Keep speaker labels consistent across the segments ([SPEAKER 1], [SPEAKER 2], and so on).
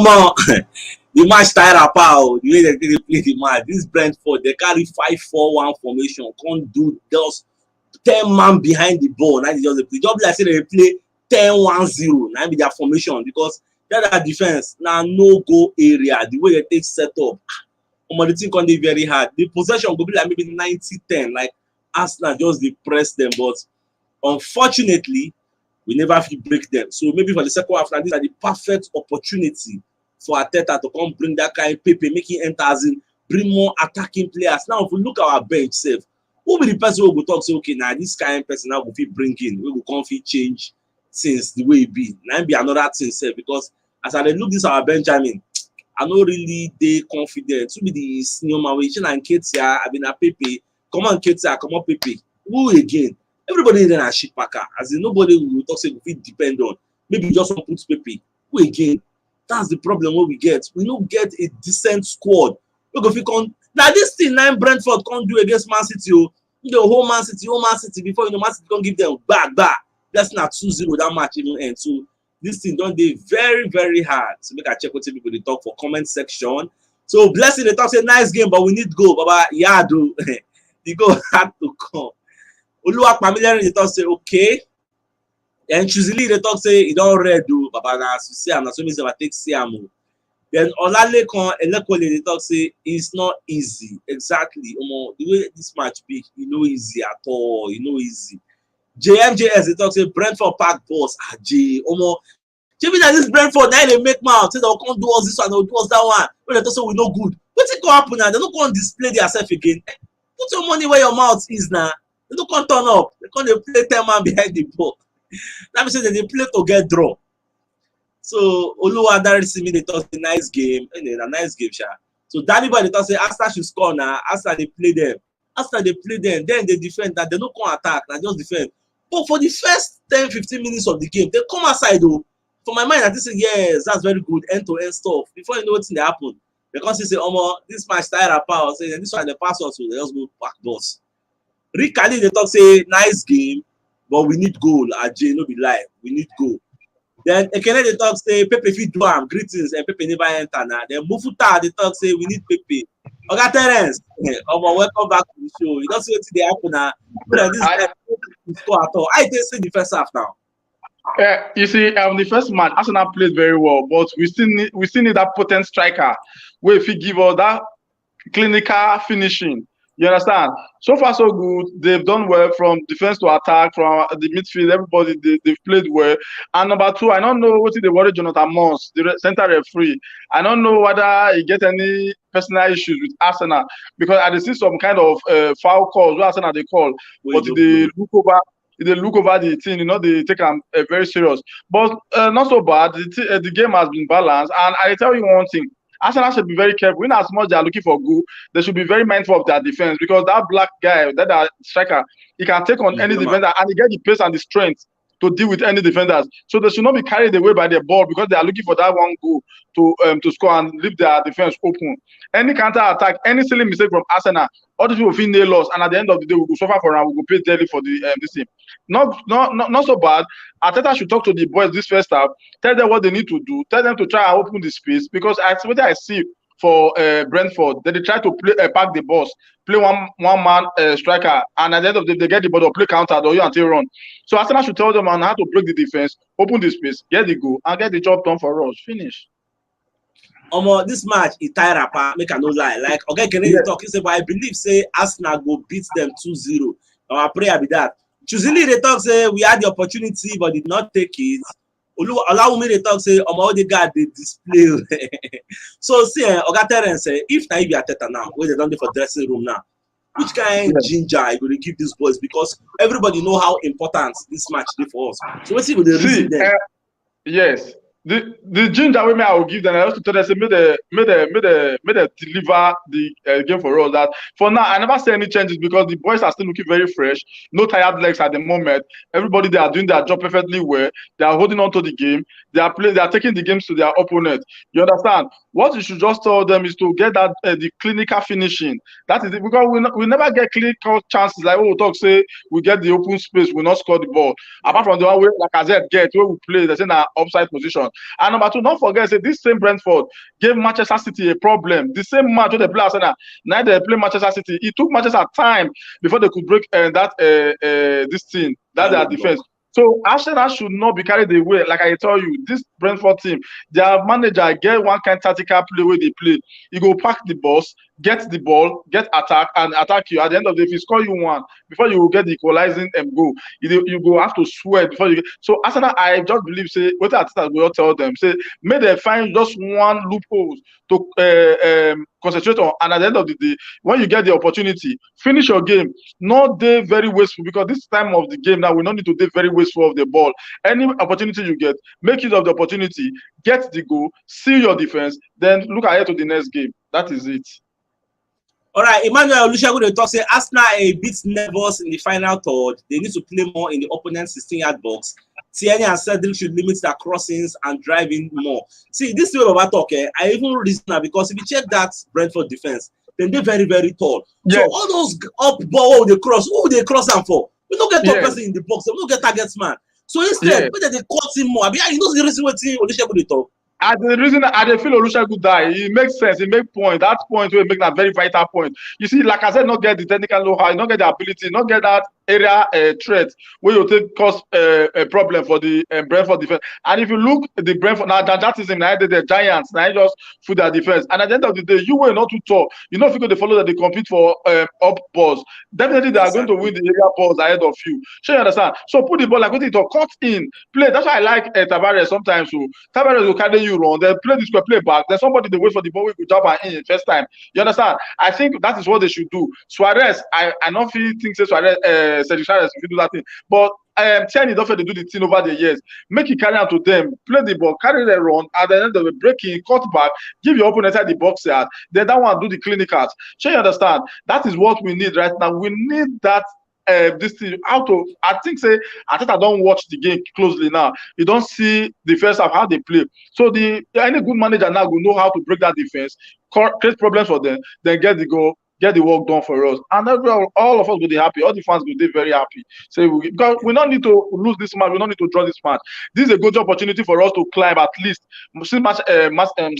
[SPEAKER 1] The match tired apart. The way they play the match. This Brentford, they carry 5-4-1 formation. Can't do just 10 man behind the ball. Now they just play. Just like say they play 10-1-0. Now be their formation because that defense now no go area. The way they take set up, the thing can be very hard. The possession will be like maybe 90-10. Like Arsenal just they press them, but unfortunately, we never feel break them. So maybe for the second half, this is the perfect opportunity for Arteta to come bring that kind of Pepe, make him enter as in bring more attacking players. Now, if we look at our bench, safe, who be the person who will talk say, okay, now this kind of person now will fit bring in, we will come fit change since the way it be. Now be another thing, safe, because as I look this our Benjamin, I not really they confident. To be the senior man, we and Ketia, I been a Pepe, come on Ketia, come on Pepe. Who again? Everybody then a shit packer. As in nobody will talk say we depend on. Maybe just want put Pepe. Who again? That's the problem what we get. We don't get a decent squad. Look if we can now this thing now Brentford can't do against Man City. The whole Man City before you know Man City can give them back. That's not 2-0 that match even end. So this thing don't be very, very hard. So make I check what people they talk for comment section. So Blessing they talk say nice game, but we need goal. Baba, yeah, do the goal had to come. Oluwa Pamilere they talk say okay. And Chuzili they talk say it don't red do. Baba na so say I'm not so means I take Siamo. Then Olalekan Elekole they talk say it's not easy. Exactly. The way this match be, you know easy at all. You know easy. JMJS they talk say Brentford Park boss. J maybe that this Brentford now they make mouth. Say they'll come do us this one, they'll do us that one. When they talk say we no good. What's it gonna happen now? They don't go and display themselves again. Put your money where your mouth is now. They don't come turn up. They can't play 10 man behind the ball. That means that they play to get draw. So Oluwa Darisimi they talk a nice game. A nice game, sha. So Danny Boy they talk say Arsenal should score now. Arsenal they play them. After they play them, then they defend that they don't come attack, they just defend. But for the first 10-15 minutes of the game, they come aside though. For my mind, I just say yes, that's very good end-to-end stuff. Before you know what's they happen, they come say, this match tired apart. Say this one they pass us, so they just go back boss. Rick Ali they talk say nice game, but we need goal. Ajay no be lie, we need goal. Then Ekene they talk say Pepe fit do am, greetings, and Pepe never enter now. Then Mufuta they talk say we need Pepe. Oga Terence, welcome back to the show. You don't see what they happen now. This guy score at all. I didn't see the first half now.
[SPEAKER 2] You see, the first match, Arsenal played very well, but we still need that potent striker where if he give us that clinical finishing. You understand? So far, so good. They've done well from defense to attack, from the midfield. Everybody, they've played well. And number two, I don't know what they worry Jonathan Mons, the center referee. I don't know whether he get any personal issues with Arsenal because I see some kind of foul calls. What Arsenal they call, but they look over. They look over the thing, they take them very serious. But not so bad. The game has been balanced. And I tell you one thing. Arsenal should be very careful. In as much they are looking for goal, they should be very mindful of their defense because that black guy, that striker, he can take on any defender and he get the pace and the strength to deal with any defenders. So they should not be carried away by the ball because they are looking for that one goal to score and leave their defense open. Any counter attack, any silly mistake from Arsenal, all these people feel they lost, and at the end of the day, we will suffer for and we will pay dearly for this team. Not so bad. Arteta should talk to the boys this first half, tell them what they need to do, tell them to try and open the space because what I see for Brentford, they try to play pack the boss, play one man striker, and at the end of the day, they get the ball or play counter or you until run. So Arsenal should tell them on how to break the defense, open the space, get the goal, and get the job done for us. Finish.
[SPEAKER 1] This match is tired apart. Make I no lie. Like Kennedy talk, he say, but I believe say Arsenal go beat them 2-0. Our prayer be that. Usually they talk say we had the opportunity but did not take it. Allow me to talk say all the guys they display. So see, Oga Terence say if na be Arteta now, where they don't do for dressing room now, which kind of ginger I going to give these boys because everybody know how important this match is for us. So let's see what they receive them.
[SPEAKER 2] Yes. The ginger way I will give them, I also tell them say may they deliver the game for us. That for now I never see any changes because the boys are still looking very fresh, no tired legs at the moment. Everybody they are doing their job perfectly well. They are holding on to the game. They are taking the games to their opponent. You understand? what you should just tell them is to get that the clinical finishing. That is it, because we never get clinical chances like we talk say we get the open space, we not score the ball. Apart from the one way like I said get where we play, they say in our offside position. And number two, don't forget say this same Brentford gave Manchester City a problem. The same match where they play Arsenal, now they play Manchester City. It took Manchester time before they could break this thing, that's their defense. So Arsenal should not be carried away. Like I tell you, this Brentford team, their manager get one kind of tactical play where they play. You go pack the boss, get the ball, get attack, and attack you. At the end of the day, if he score you one, before you will get the equalizing goal, you go have to sweat before you get. So Arsenal, I just believe, say, what Arteta will tell them, say, may they find just one loophole to concentrate on, and at the end of the day, when you get the opportunity, finish your game. Not day very wasteful, because this time of the game now, we don't need to be very wasteful of the ball. Any opportunity you get, make use of the opportunity, get the goal, seal your defense, then look ahead to the next game. That is it.
[SPEAKER 1] All right, Emmanuel Olusegun dey talk say Arsenal are a bit nervous in the final third. They need to play more in the opponent's 16-yard box. Tierney and Cedric should limit their crossings and drive in more. See, this is what I talk. I even reason that because if you check that Brentford defense, then they're very, very tall. Yes. So all those up ball they cross, who they cross them for? We don't get top person in the box. We don't get targets man. So instead, when they cut him more, you know the reason why Olusegun dey talk.
[SPEAKER 2] The reason I feel Olusegun die, it makes sense. It makes point. That point will make that very vital point. You see, like I said, not get the technical know-how, not get the ability, not get that area threat where you take cause a problem for the Brentford defense. And if you look at the Brentford, now that is him, now the Giants, now just for their defense. And at the end of the day, you were not too tall. You know, if you go to follow that they compete for up balls, definitely they are going to win the area balls ahead of you. Sure, you understand? So put the ball like with it or cut in, play. That's why I like Tavares sometimes. So Tavares will carry you run, then play this play back. Then somebody they wait for the ball, we could jump and in first time. You understand? I think that is what they should do. Suarez, I don't feel think say Suarez. Cedric Suarez if you do that thing, but Tierney don't fail to do the thing over the years. Make it carry out to them, play the ball, carry the run, at the end of the breaking, cut back, give your opponent the box yard, then that one do the clinicals. So you understand? That is what we need right now. We need that this thing out of. I think say Arteta don't watch the game closely now. You don't see the first half how they play. So any good manager now will know how to break that defense, create problems for them, then get the goal. Get the work done for us, and all of us will be happy. All the fans will be very happy. So because we don't need to lose this match, we don't need to draw this match. This is a good opportunity for us to climb at least. Since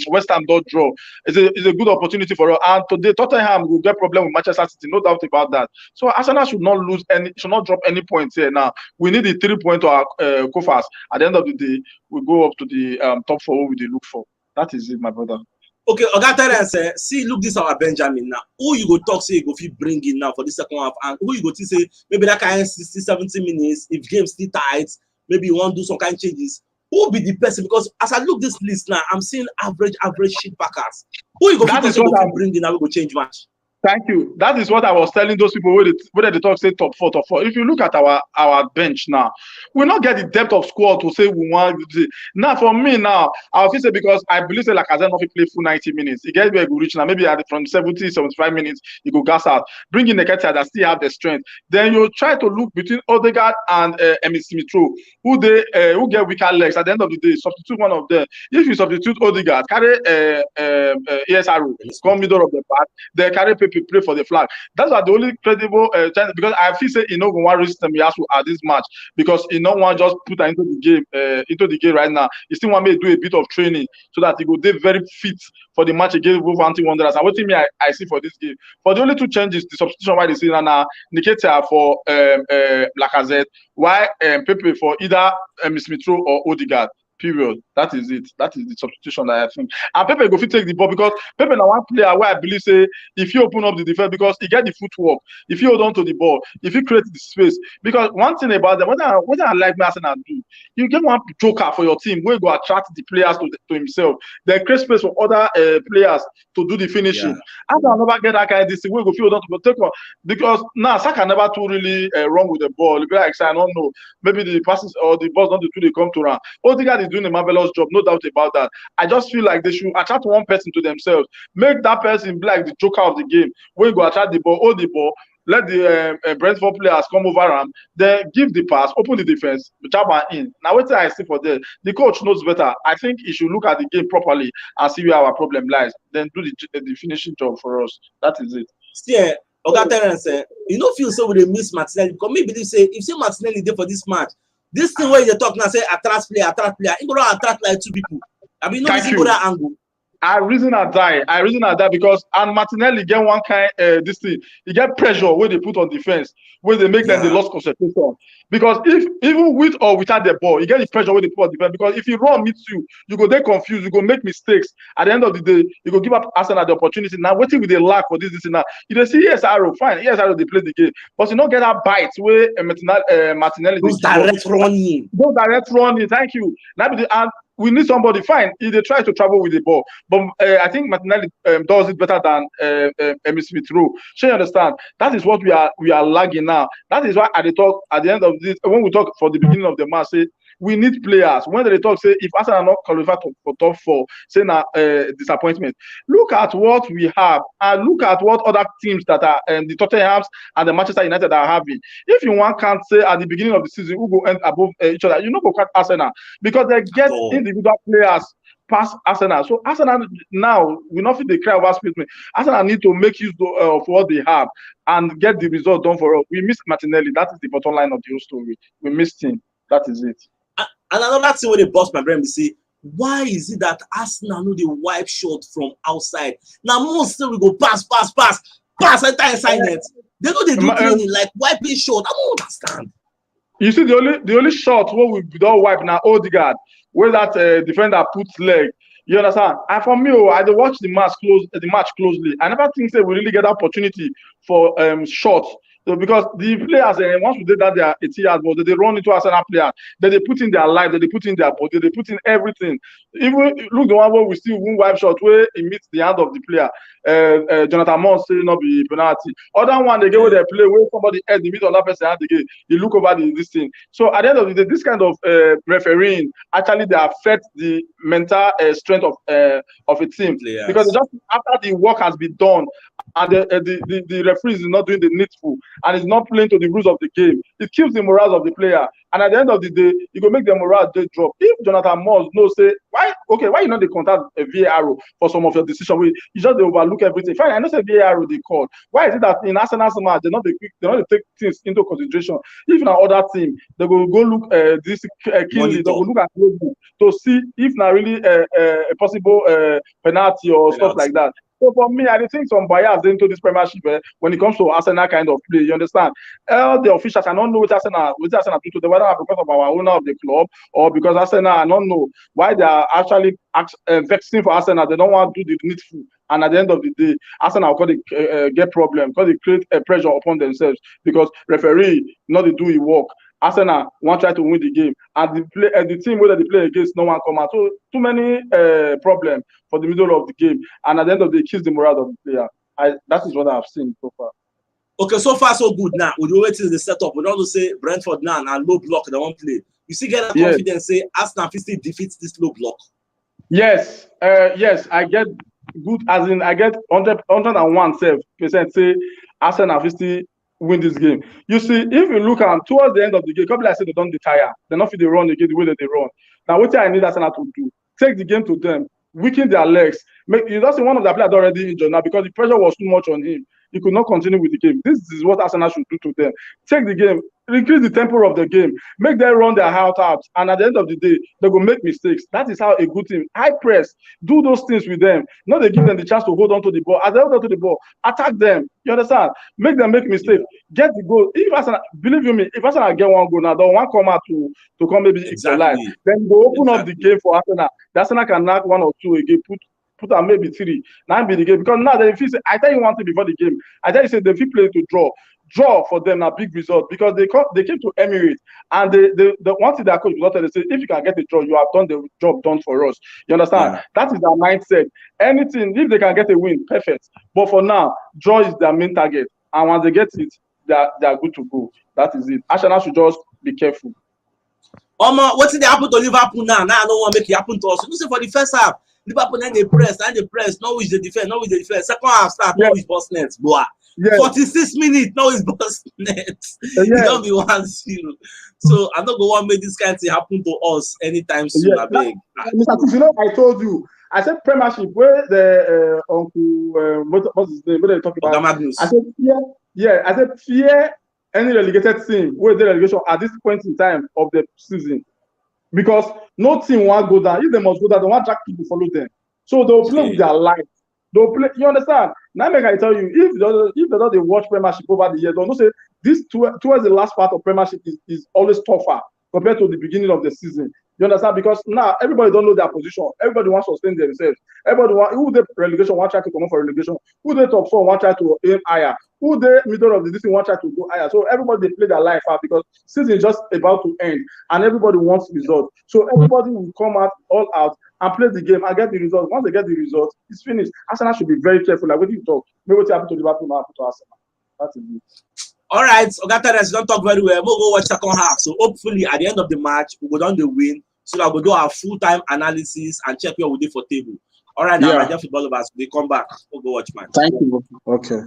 [SPEAKER 2] West Ham don't draw, it's a good opportunity for us. And today Tottenham will get problem with Manchester City, no doubt about that. So Arsenal should not drop any points here. Now we need the 3 points to our Kofas. At the end of the day, we go up to the top 4 we look for. That is it, my brother.
[SPEAKER 1] Okay, Oga Terence, see, look, this our Benjamin now. Who you go talk say you go fit bring in now for the second half, and who you go to say maybe that kind of 60, 70 minutes, if game still tight, maybe you want to do some kind of changes. Who will be the person? Because as I look this list now, I'm seeing average shit backers. Who you go fit bring in now we go change match?
[SPEAKER 2] Thank you. That is what I was telling those people where they talk say top 4. If you look at our bench now, we not get the depth of squad to say we want. Now for me now, I'll say because I believe say like as I not play full 90 minutes, it gets where you reach now. Maybe from 70, 75 minutes, you go gas out. Bring in the Ketia that still have the strength. Then you try to look between Odegaard and Emil Smith-Rowe, who get weaker legs. At the end of the day, substitute one of them. If you substitute Odegaard, carry ESRO, come middle of the pack, then carry Pepe play for the flag. That's the only credible chance, because I feel say you know one reason he has to add this match, because he no one just put her into the game right now. He still want me to do a bit of training so that he go be very fit for the match against Wolverhampton Wanderers. And what thing I see for this game, for the only 2 changes, the substitution why they see now Nketiah for Lacazette, why Pepe for either Smith-Rowe or Odegaard. Period. That is it. That is the substitution that I think. And Pepe go fit take the ball, because Pepe now one player where I believe say if you open up the defense, because he get the footwork, if you hold on to the ball, if you create the space. Because one thing about them, what I like Arsenal do, you get one joker for your team where you go attract the players to himself. Then create space for other players to do the finishing. After I never get that kind of this thing, we go feel on to take one, because now Saka never too really wrong with the ball. Be like I don't know, maybe the passes or the balls don't do they come to run. Odegaard is doing a marvelous job, no doubt about that. I just feel like they should attract one person to themselves, make that person be like the joker of the game, where you go attract the ball, hold the ball, let the Brentford players come over and then give the pass, open the defense, Chaba in. Now what I see for there, the coach knows better. I think he should look at the game properly and see where our problem lies. Then do the finishing job for us. That is it.
[SPEAKER 1] See, Oga Terence, you know feel so with a miss Martinelli because me believe say if say Martinelli there for this match, this thing where you talk now say attract player, he go attract like 2 people. I mean, no reason go that angle.
[SPEAKER 2] I reason I die because and Martinelli get one kind this thing. He get pressure where they put on defense, where they make them they lost concentration. Because if even with or without the ball, you get the pressure where they put on defense. Because if you run meets you, you go there confused, you go make mistakes. At the end of the day, you go give up Arsenal the opportunity. Now waiting with the lack for this now. You don't see ESRO, fine, ESRO they play the game, but you don't get that bite where Martinelli
[SPEAKER 1] those direct running.
[SPEAKER 2] Thank you. Now we need somebody fine. They try to travel with the ball, but I think Martinelli does it better than Emile Smith Rowe. So you understand? That is what we are lagging now. That is why at the end of this, when we talk for the beginning of the match, say we need players. When they talk, say if Arsenal are not qualified for top 4, say now disappointment. Look at what we have and look at what other teams that are the Tottenhams and the Manchester United are having. If you can't say at the beginning of the season who go end above each other, you know go cut Arsenal because they get individual players past Arsenal. So Arsenal now we not fit the cry over statement. Arsenal need to make use of what they have and get the result done for us. We miss Martinelli. That is the bottom line of the whole story. We missed him. That is it.
[SPEAKER 1] And another thing where they bust my brain, we say, why is it that Arsenal know the wipe shot from outside? Now most still we go pass, enter inside net. They know they do training like wiping shot. I don't understand.
[SPEAKER 2] You see, the only shot where we don't wipe now, Odegaard, where that defender puts leg. You understand? And for me, I watch the match closely. I never think that we really get opportunity for shots. So because the players, once we did that, they are 80 yards, but they run into Arsenal players. Then they put in their life, they put in their body, they put in everything. Even look the one where we still win wipe shot where it meets the hand of the player. Jonathan Moss say not be penalty. Other one they get where they play where somebody head the middle of that person hand again. You look over this thing. So at the end of the day, this kind of refereeing actually they affect the mental strength of a team because just after the work has been done. And the referee is not doing the needful and is not playing to the rules of the game. It kills the morale of the player. And at the end of the day, you go make the morale day drop. If Jonathan Moss knows, say, why you know they contact a VAR for some of your decision? You just they overlook everything. Fine, I know say VAR they call. Why is it that in Arsenal's match they not take things into consideration? If in another team, they will go look this keenly, they will look at to see if not really a possible penalty or stuff like that. So for me, I think some bias into this Premiership when it comes to Arsenal kind of play. You understand? The officials, I don't know what Arsenal do to them, whether because of our owner of the club or because Arsenal, I don't know why they are actually vexing for Arsenal. They don't want to do the needful. And at the end of the day, Arsenal get problem because they create a pressure upon themselves because referee not to do his work. Arsenal want try to win the game, and the team where they play against no one come out. So too many problems for the middle of the game, and at the end of the day, kills the morale of the player. That is what I've seen so far.
[SPEAKER 1] Okay, so far so good. Now we wait till the setup. We don't say Brentford now and low block they won't play. You still get that confidence? Say Arsenal still defeats this low block.
[SPEAKER 2] Yes, yes, I get good as in I get 101% say Arsenal still win this game. You see, if you look at towards the end of the game, couple I said they don't retire. They're not fit they run again the way that they run. Now what I need Arsenal to do, take the game to them, weaken their legs. You don't see one of the players already injured now because the pressure was too much on him. He could not continue with the game. This is what Arsenal should do to them. Take the game, increase the tempo of the game, make them run their heart out, and at the end of the day, they will make mistakes. That is how a good team, high press, do those things with them. Not they give them the chance to hold on to the ball. As they hold on to the ball, attack them. You understand? Make them make mistakes. Get the goal. If Arsenal, believe you me, if Arsenal get one goal now, don't want come out to come maybe equalize. Then go open up the game for Arsenal. The Arsenal can knock 1 or 2 again, put on maybe 3. Now be the game because now they feel say I tell you one thing before the game. I tell you say they feel play to draw for them a big result because they came to Emirates and they one thing their coach was they say if you can get a draw, you have done the job done for us. You understand? Yeah. That is their mindset. Anything if they can get a win, perfect. But for now, draw is their main target, and once they get it, they are good to go. That is it. Arsenal should just be careful.
[SPEAKER 1] What did they happen to Liverpool now? Now I don't want to make it happen to us. You say for the first half. Liverpool then they press, not with the defense, Second half start, not with boss nets, boy.
[SPEAKER 2] Yes.
[SPEAKER 1] 46 minutes, now it's bust net. It
[SPEAKER 2] Yes.
[SPEAKER 1] don't be 1-0. So I don't go want make this kind of thing happen to us anytime soon.
[SPEAKER 2] Yes.
[SPEAKER 1] I beg.
[SPEAKER 2] Mr. Tiff, you know, I told you, I said Premiership where the Uncle what's his name? What they talking about?
[SPEAKER 1] Magnus.
[SPEAKER 2] I said I said fear any relegated team where the relegation at this point in time of the season, because no team want go down. If they must go down, they want drag people follow them. So they'll play with their life. They'll play. You understand? Now, make I tell you, if they don't watch Premiership over the years, don't say this towards the last part of Premiership is always tougher compared to the beginning of the season. You understand? Because now everybody don't know their position. Everybody wants to sustain themselves. Everybody want who the relegation want try to come up for relegation. Who the top 4 want try to aim higher. Who the middle of the season want try to go higher. So everybody they play their life out because season is just about to end and everybody wants results. So everybody will come out all out and play the game and get the results. Once they get the results, it's finished. Arsenal should be very careful. Like what you talk, maybe what happened to Liverpool now happen to Arsenal. That's it.
[SPEAKER 1] All right, Ogateres, don't talk very well. We'll go watch second half. So hopefully at the end of the match, we go down the win so that we'll do our full-time analysis and check where we do for table. All right, now, Nigeria football lovers, we come back. We'll go watch, man.
[SPEAKER 2] Thank you. Okay.